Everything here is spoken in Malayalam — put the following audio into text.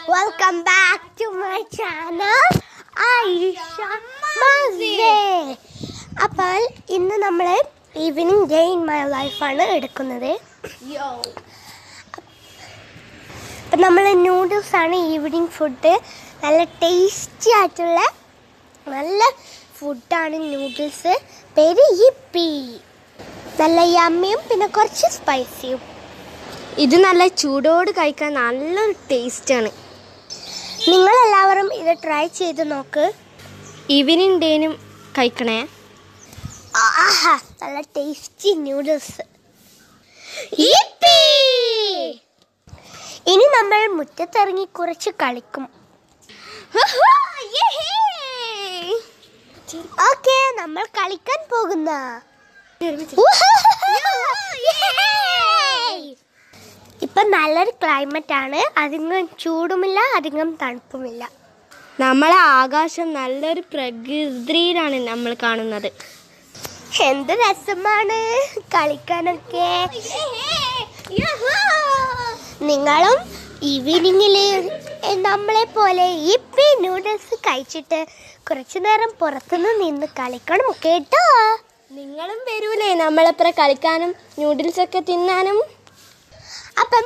Welcome back to my channel, Aisha Maze. അപ്പോൾ ഇന്ന് നമ്മൾ ഈവനിങ് ഡേ ഇൻ മൈ ലൈഫാണ് എടുക്കുന്നത്. അപ്പം നമ്മൾ നൂഡിൽസാണ് ഈവനിങ് ഫുഡ്. നല്ല ടേസ്റ്റി ആയിട്ടുള്ള നല്ല ഫുഡാണ് നൂഡിൽസ്. പേര് യിപ്പി. നല്ല യമ്മിയും പിന്നെ കുറച്ച് സ്പൈസിയും. ഇത് നല്ല ചൂടോട് കഴിക്കാൻ നല്ലൊരു ടേസ്റ്റാണ്. നിങ്ങളെല്ലാവരും ഇത് ട്രൈ ചെയ്ത് നോക്ക്. ഈവനിങ് ഡേനും കഴിക്കണേ. ആഹാ, നല്ല ടേസ്റ്റി നൂഡിൽസ്. ഇനി നമ്മൾ മുറ്റത്തിറങ്ങി കുറച്ച് കളിക്കും. ഓക്കെ, നമ്മൾ കളിക്കാൻ പോകുന്ന ഇപ്പൊ നല്ലൊരു ക്ലൈമറ്റ് ആണ്. അധികം ചൂടുമില്ല, അധികം തണുപ്പുമില്ല. നമ്മളെ ആകാശം നല്ലൊരു പ്രകൃതിയിലാണ് നമ്മൾ കാണുന്നത്. എന്ത് രസമാണ് കളിക്കാനൊക്കെ. നിങ്ങളും ഈവനിങ്ങിൽ നമ്മളെ പോലെ യിപ്പി നൂഡിൽസ് കഴിച്ചിട്ട് കുറച്ചു നേരം പുറത്തുനിന്ന് നിന്ന് കളിക്കണം കേട്ടോ. നിങ്ങളും വരൂലേ നമ്മളെപ്പുറം കളിക്കാനും നൂഡിൽസൊക്കെ തിന്നാനും? അപ്പം